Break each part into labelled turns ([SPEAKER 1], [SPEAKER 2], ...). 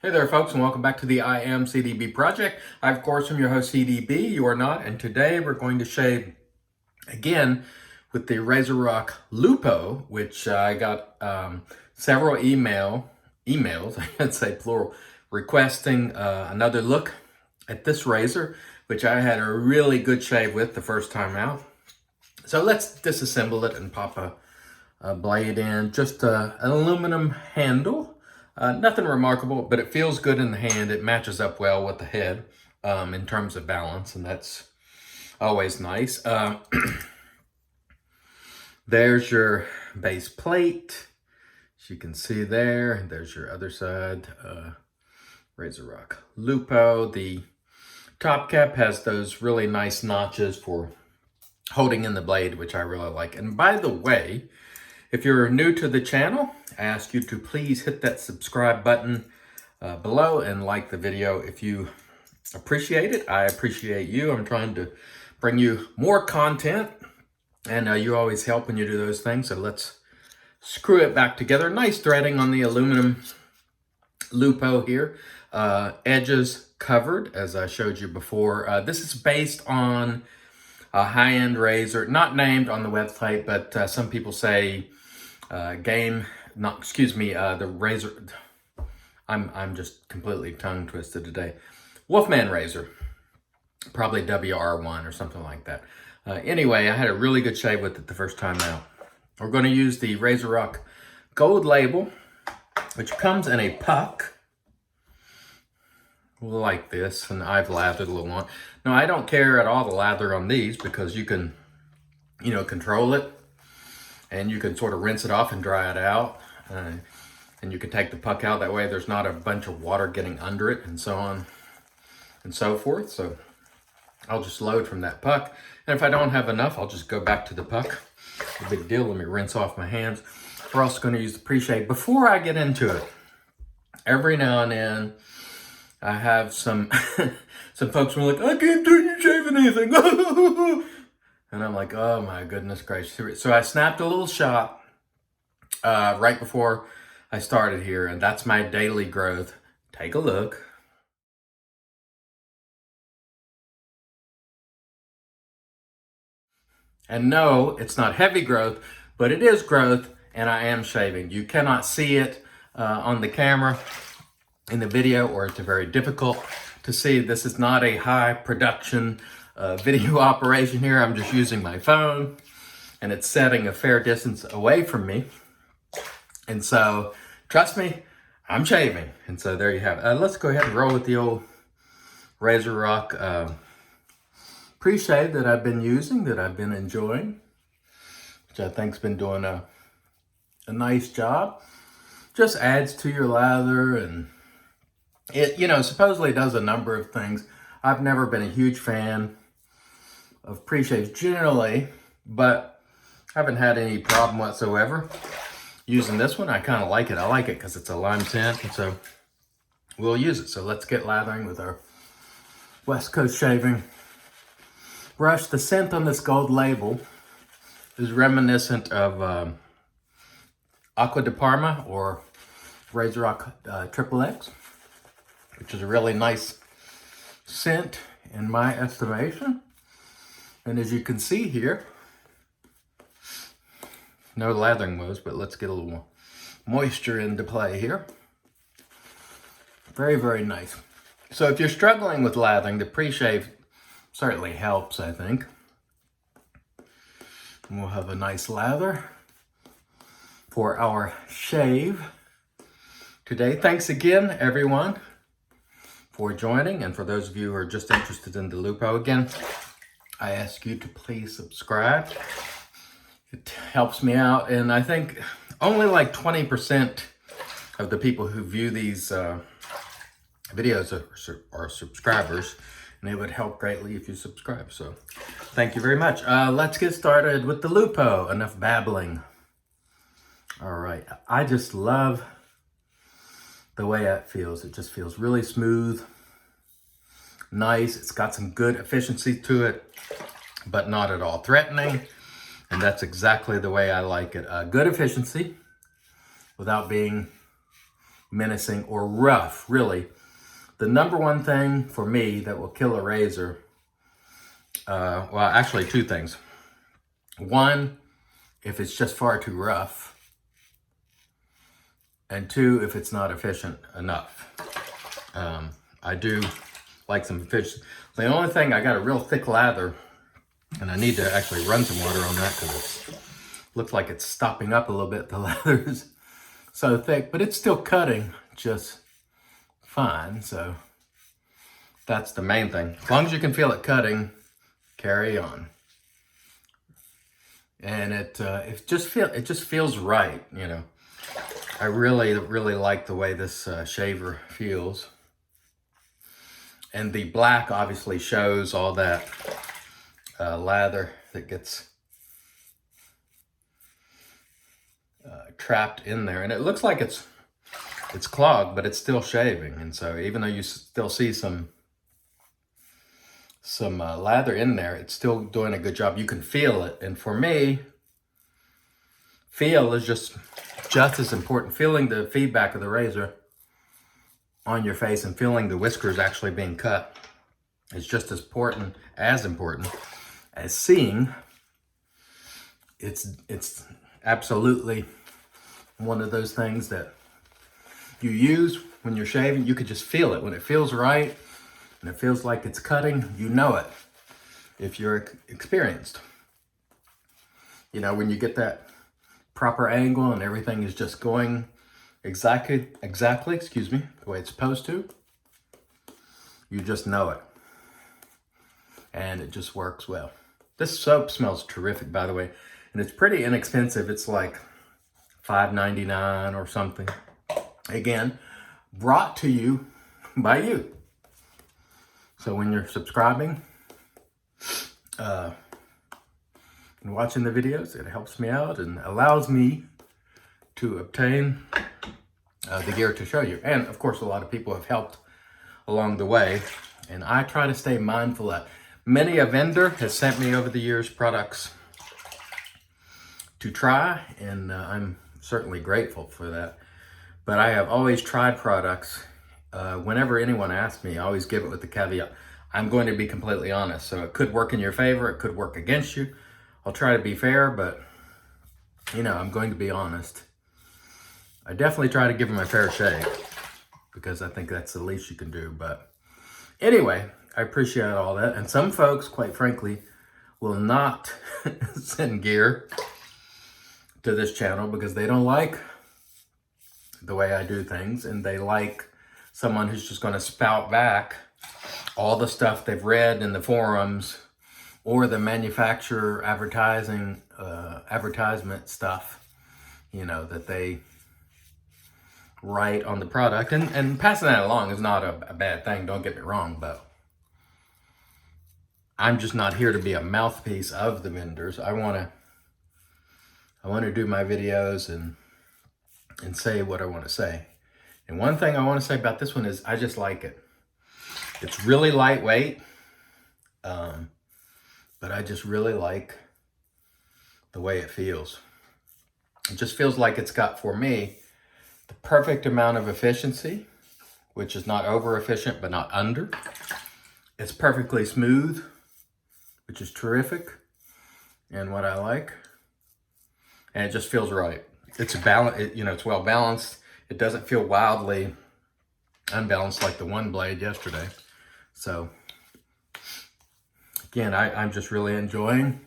[SPEAKER 1] Hey there, folks, and welcome back to the I Am CDB project. I, of course, am your host, CDB. You are not, and today we're going to shave again with the RazoRock Lupo, which I got several emails, I should say plural, requesting another look at this razor, which I had a really good shave with the first time out. So let's disassemble it and pop a blade in. Just an aluminum handle. Nothing remarkable, but it feels good in the hand. It matches up well with the head in terms of balance, and that's always nice. There's your base plate. As you can see there, there's your other side. RazoRock Lupo. The top cap has those really nice notches for holding in the blade, which I really like. And by the way, if you're new to the channel, I ask you to please hit that subscribe button below and like the video if you appreciate it. I appreciate you. I'm trying to bring you more content, and you always help when you do those things. So let's screw it back together. Nice threading on the aluminum Lupo here. Edges covered, as I showed you before. This is based on a high-end razor, not named on the website, but some people say the razor, I'm just completely tongue twisted today. Wolfman razor, probably WR1 or something like that. Anyway, I had a really good shave with it the first time out. We're going to use the RazoRock Gold Label, which comes in a puck like this, and I've lathered a little on. Now, I don't care at all the lather on these because you can, control it, and you can sort of rinse it off and dry it out, and you can take the puck out. That way there's not a bunch of water getting under it, and so on and so forth. So I'll just load from that puck, and if I don't have enough, I'll just go back to the puck. No big deal. Let me rinse off my hands. We're also going to use the pre-shave. Before I get into it, every now and then I have some folks who are like, I can't do you shaving anything. And I'm like, oh my goodness gracious. So I snapped a little shot right before I started here, and that's my daily growth. Take a look. And no, it's not heavy growth, but it is growth, and I am shaving. You cannot see it on the camera in the video, or it's very difficult to see. This is not a high production video operation here. I'm just using my phone, and it's setting a fair distance away from me. And so, trust me, I'm shaving. And so there you have it. Let's go ahead and roll with the old RazoRock pre-shave that I've been using, that I've been enjoying, which I think's been doing a nice job. Just adds to your lather, and it, supposedly does a number of things. I've never been a huge fan of pre-shaves generally, but I haven't had any problem whatsoever using this one. I kind of like it. I like it because it's a lime tint, and so we'll use it. So let's get lathering with our West Coast shaving brush. The scent on this Gold Label is reminiscent of Aqua de Parma or RazoRock Triple X, which is a really nice scent in my estimation. And as you can see here, no lathering moves, but let's get a little moisture into play here. Very, very nice. So if you're struggling with lathering, the pre-shave certainly helps, I think. And we'll have a nice lather for our shave today. Thanks again, everyone, for joining. And for those of you who are just interested in the Lupo, again, I ask you to please subscribe. It helps me out. And I think only like 20% of the people who view these videos are subscribers, and it would help greatly if you subscribe. So thank you very much. Let's get started with the Lupo. Enough babbling. All right. I just love the way it feels. It just feels really smooth, nice. It's got some good efficiency to it, but not at all threatening. And that's exactly the way I like it. Good efficiency without being menacing or rough, really. The number one thing for me that will kill a razor, well, actually two things. One, if it's just far too rough. And two, if it's not efficient enough. I do like some efficient. The only thing, I got a real thick lather, and I need to actually run some water on that because it looks like it's stopping up a little bit. The lather is so thick, but it's still cutting just fine. So that's the main thing. As long as you can feel it cutting, carry on. And it just feels right, you know. I really like the way this shaver feels. And the black obviously shows all that lather that gets trapped in there. And it looks like it's clogged, but it's still shaving. And so even though you still see some lather in there, it's still doing a good job. You can feel it. And for me, feel is just as important. Feeling the feedback of the razor on your face and feeling the whiskers actually being cut is just as important as seeing. It's absolutely one of those things that you use when you're shaving. You could just feel it. When it feels right and it feels like it's cutting, you know it if you're experienced. You know, when you get that proper angle and everything is just going exactly, the way it's supposed to, you just know it. And it just works well. This soap smells terrific, by the way, and it's pretty inexpensive. It's like $5.99 or something. Again, brought to you by you. So when you're subscribing and watching the videos, it helps me out and allows me to obtain the gear to show you. And of course, a lot of people have helped along the way, and I try to stay mindful that many a vendor has sent me over the years products to try, and I'm certainly grateful for that. But I have always tried products. Whenever anyone asks me, I always give it with the caveat, I'm going to be completely honest. So it could work in your favor, it could work against you. I'll try to be fair, but you know, I'm going to be honest. I definitely try to give them a fair shake because I think that's the least you can do. But anyway, I appreciate all that. And some folks, quite frankly, will not send gear to this channel because they don't like the way I do things, and they like someone who's just going to spout back all the stuff they've read in the forums or the manufacturer advertisement stuff, you know, that they write on the product. And passing that along is not a bad thing, don't get me wrong, but I'm just not here to be a mouthpiece of the vendors. I want to do my videos and say what I want to say. And one thing I want to say about this one is I just like it. It's really lightweight, but I just really like the way it feels. It just feels like it's got, for me, the perfect amount of efficiency, which is not over efficient, but not under. It's perfectly smooth, which is terrific, and what I like. And it just feels right. It's it's well balanced. It doesn't feel wildly unbalanced like the one blade yesterday. So again, I'm just really enjoying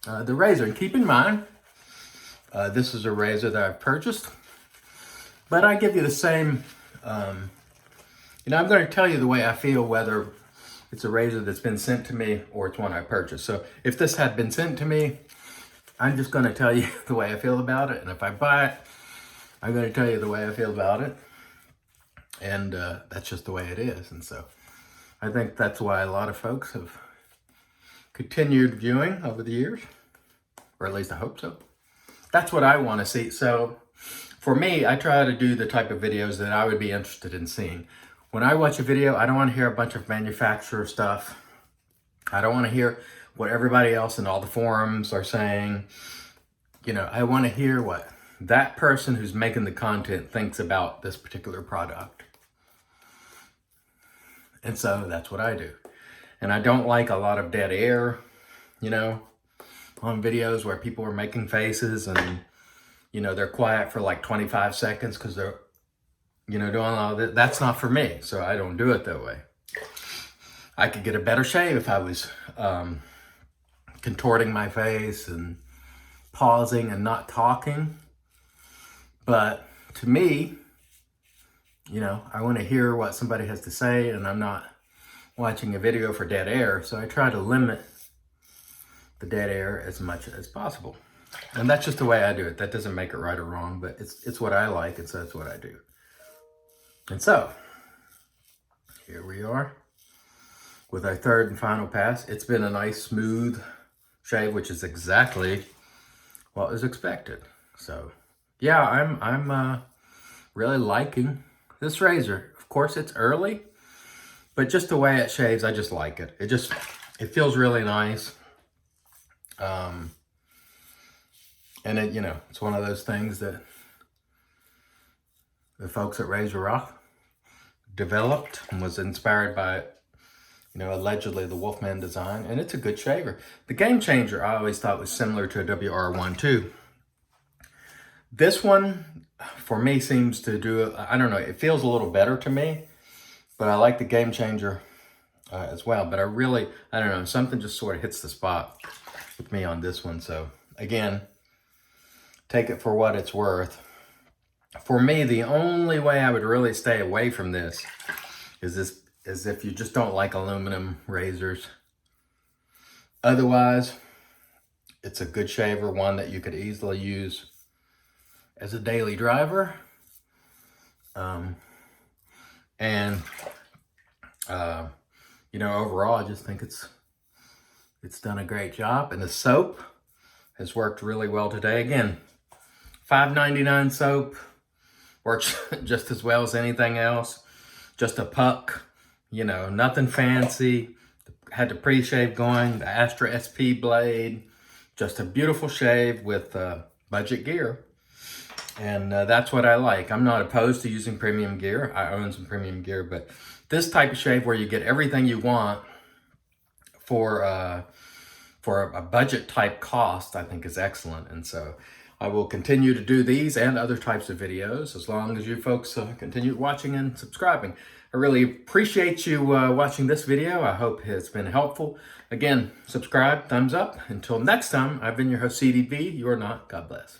[SPEAKER 1] the razor. And keep in mind, this is a razor that I've purchased, but I give you the same, I'm going to tell you the way I feel, whether it's a razor that's been sent to me or it's one I purchased. So if this had been sent to me, I'm just going to tell you the way I feel about it. And if I buy it, I'm going to tell you the way I feel about it. And that's just the way it is. And so I think that's why a lot of folks have continued viewing over the years, or at least I hope so. That's what I want to see. So for me, I try to do the type of videos that I would be interested in seeing. When I watch a video, I don't want to hear a bunch of manufacturer stuff. I don't want to hear what everybody else in all the forums are saying. You know, I want to hear what that person who's making the content thinks about this particular product. And so that's what I do. And I don't like a lot of dead air, you know, on videos where people are making faces and, you know, they're quiet for like 25 seconds because they're, you know, doing all that. That's not for me. So I don't do it that way. I could get a better shave if I was contorting my face and pausing and not talking. But to me, you know, I want to hear what somebody has to say, and I'm not watching a video for dead air. So I try to limit the dead air as much as possible. And that's just the way I do it. That doesn't make it right or wrong, but it's what I like, and so that's what I do. And so, here we are with our third and final pass. It's been a nice, smooth shave, which is exactly what was expected. So, yeah, I'm really liking this razor. Of course, it's early, but just the way it shaves, I just like it. It feels really nice. And it, you know, it's one of those things that the folks at RazoRock developed and was inspired by, you know, allegedly the Wolfman design, and it's a good shaver. The Game Changer I always thought was similar to a WR1 too. This one, for me, seems to do, I don't know, it feels a little better to me, but I like the Game Changer as well. But I don't know, something just sort of hits the spot with me on this one. So again, take it for what it's worth. For me, the only way I would really stay away from this is if you just don't like aluminum razors. Otherwise, it's a good shaver, one that you could easily use as a daily driver. You know, overall, I just think it's done a great job. And the soap has worked really well today. Again, $5.99 soap works just as well as anything else. Just a puck, you know, nothing fancy. Had the pre-shave going, the Astra SP blade. Just a beautiful shave with budget gear. And that's what I like. I'm not opposed to using premium gear. I own some premium gear, but this type of shave where you get everything you want for a budget type cost, I think is excellent. And so I will continue to do these and other types of videos as long as you folks continue watching and subscribing. I really appreciate you watching this video. I hope it's been helpful. Again, subscribe, thumbs up. Until next time, I've been your host, CDV. You are not. God bless.